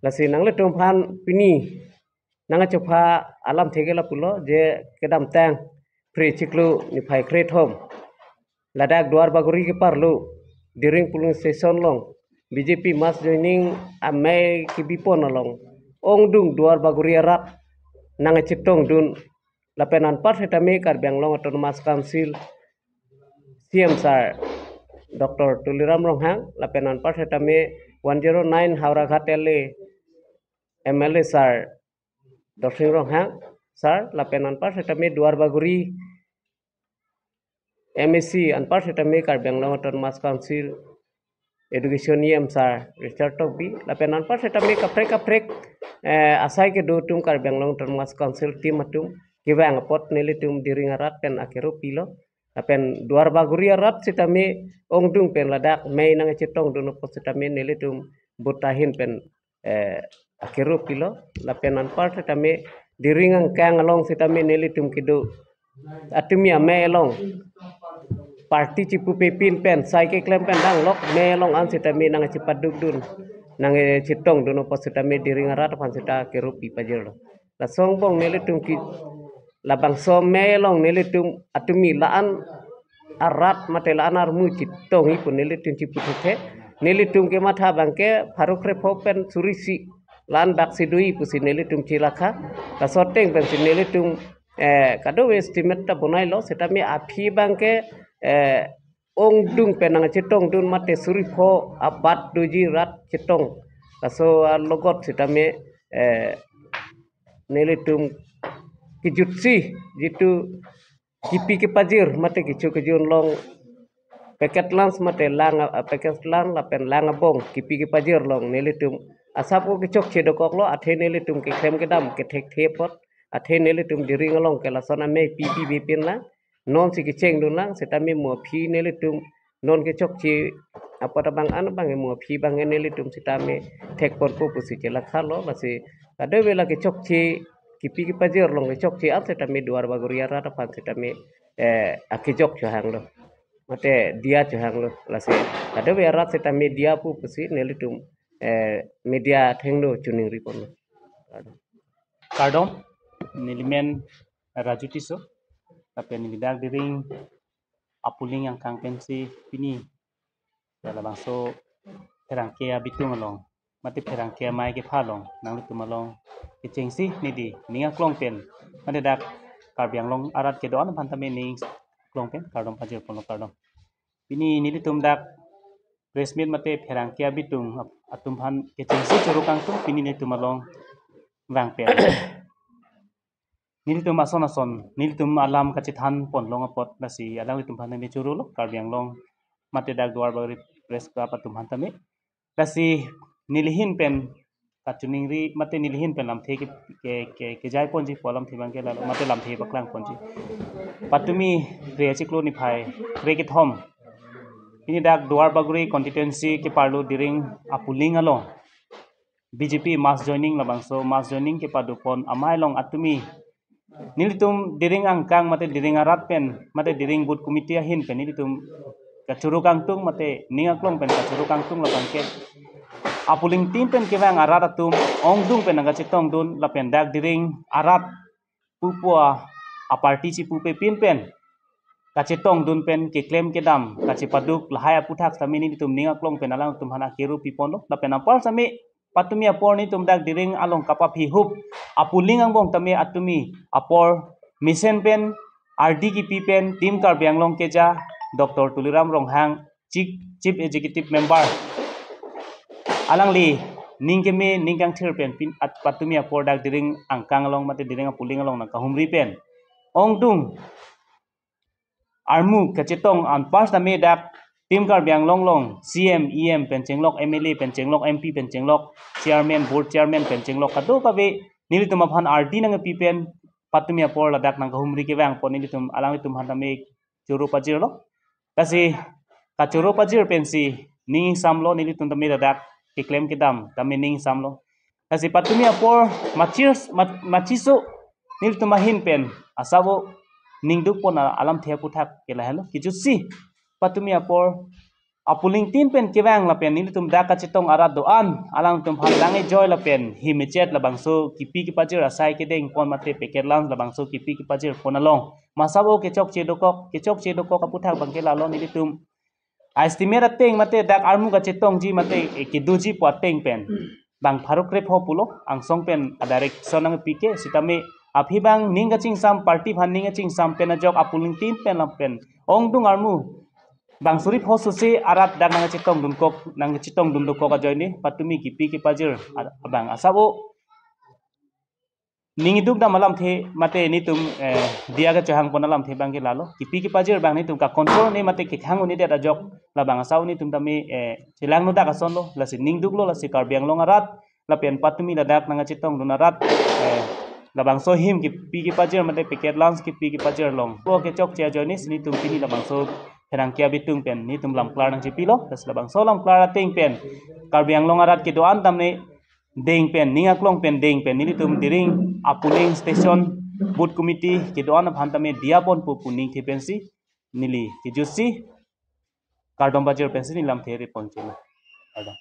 lasi nang le tumpan pini nang chopa alam thegela pulo je kedam tang pre chiklu ni phai kret hom ladak duar baguri ke parlu during polling session long BJP mass joining amai ki bipon along ong dung duar baguri rat nang chitong dun lapenan par setame kar Bangalore Autonomous Council CM sir Dr. Tuliram Ronghang lapenan par setame 109 Hauraghat LA MLA sir Dr. Ronghang sir lapenan par setame duar baguri MSc anpar setame kar Bangalore Autonomous Council Education EM sir Richard Togbi lapen anpar setame kaprek asai ke do tum kar Bangalore Autonomous Council team atum kibang pot neli tum diring arat pen akero pilo lapen duar baguri arat setame ongdung pen ladak mei nang cetong dono pot setame neli tum botahin pen akero pilo lapen anpar setame diringang kang along setame neli tum kido atumi ame along parti cipu pepin pen sai ke klem pen dang lok me long an setame nang cipaduk dun nang citong dono pot setame diring arat pan seta keru pi pajero la songbong neli tum ki labang som me long neli tum atumi laan arat mate laan armu citong ipun neli tum cipu the neli tum ke matha bangke faruk re pen surisi lan bak sidui pusi neli tum cilaka la soteng pen neli tum kado estimate ta bonai lo setame api bangke ong dung penang cetong dun mate surifo abat duji rat cetong kaso logot setame nelitum kijutsi jitu kipi ke pajir mate kicu kejun long paket lans mate lang paket lang lapen lang bong kipi ke pajir long nelitum asapo kicok cedokok lo athe nelitum ke krem kedam ke thek thepot athe nelitum diring long ke lasona me pipi bipin lang non si kiceng dun lang setame mo phi nelitum non ke chok chi apa bang an bang mo phi bang nelitum setame thek pot po pusi ke lakha lo basi ade vela ke chok chi kipi ki pajir long ke chok chi at setame duar baguria rata pan setame akijok chahang lo mate dia chahang lo lase ade vela rat setame dia pu pusi nelitum media thengno chuning ripon lo Kardom nilimen rajutiso tapi nidak diring apuling yang kangkensi pini dalam bangso perangkia bitung along mati perangkia mai ke phalong nang lutu malong ke cengsi nidi ninga klong pen mati dak karbiang long arat ke doan pantame ning klong pen kardom pajir pon kardom pini nili tum dak resmit mate perangkia bitung atum phan ke cengsi curukang tu pini ni tumalong rang pen nilitum ason nilitum alam kacithan pon long apot nasi alang litum phan ni churu lo karbiang long mate dak duar bagri press ka patum phan tame nasi nilihin pen kachuning ri mate nilihin pen lam the ke jai ponji polam thibang ke la mate lam the baklang ponji patumi re chiklo ni phai re ke thom ini dak duar bagri constituency ke parlo diring apuling along BJP mass joining labangso mass joining ke padupon amai long atumi nilitum diring angkang mate diring arat pen mate diring bud committee hin pen nilitum kacuru kangtung mate ninga klong pen kacuru kangtung lapang ke apuling tin pen kewang arat atum ongdung pen naga citong dun lapen dak diring arat pupua aparti ci pupe pin pen kacitong dun pen ke claim ke dam kacipaduk lahaya puthak sami nilitum ninga klong pen alang tum hana keru pipon lo lapen apal sami patumi apor ni tum dak diring along kapap hihup apuling angbong tami atumi apor mission pen RD ki pen team karbiang long keja Dr. Tuliram Ronghang chief executive member alang li ningkeme ningkang thir pen pin at patumi apor dak diring angkang along mate diring apuling along na kahumri pen ongdung armu kacetong an pas tami dak tim karbiang long CM EM penchenglok MLA penchenglok MP penchenglok chairman board chairman penchenglok kado kabe nilitum aphan RD nang pipen patumi apor ladak nang humri ke bang pon nilitum alang litum handame churu pajir lo kasi kachuru pajir pensi ning samlo nilitum tami ladak ke claim ke dam tami ning samlo kasi patumi apor machiso nilitum mahin pen asabo ningduk pon alam thea puthak ke lahelo kijusi patumi apor apuling tin pen kewang la pen ni tum da ka chitong arat doan alang tum phal lang joy la pen himichet la bangso kipi ki pajir asai ke deng pon mate packet lang la bangso kipi ki pajir pon along masabo ke chok che dokok aputhak bangke la lo ni tum estimate ateng mate dak armu ka chitong ji mate ki duji poteng pen bang pharuk re phopulo ang song pen direct sonang pike sitame api bang ninga ching sam party phan ninga ching sam pen ajok apuling tin pen la pen ong dung armu bang suri pho susi arat dak nang chitong dum dokok ajoy ni patumi kipi ki pajir bang asabo ningi duk da malam the mate ni tum dia ga chahang pon alam the bang ke lalo kipi ki pajir bang ni tum ka control ni mate ki khang ni da jok la bang asau ni tum tami chilang no da ka son lo la si ning duk lo la si karbiang long arat la pen patumi da dak nang chitong dun arat la bang so him kipi ki pajir mate packet lance kipi ki pajir long ko ke chok che joy ni sini tum kini la bang so herang kia bitung pen ni tum lam klar nang chipi lo das la bang so lam klar ting pen karbiang long arat ki doan tam ni deng pen ninga klong pen deng pen ni tum diring apuling station boot committee ki doan phantame diapon pu puning thi pensi nili ki jusi kardom bajir pensi nilam the re ponchilo ada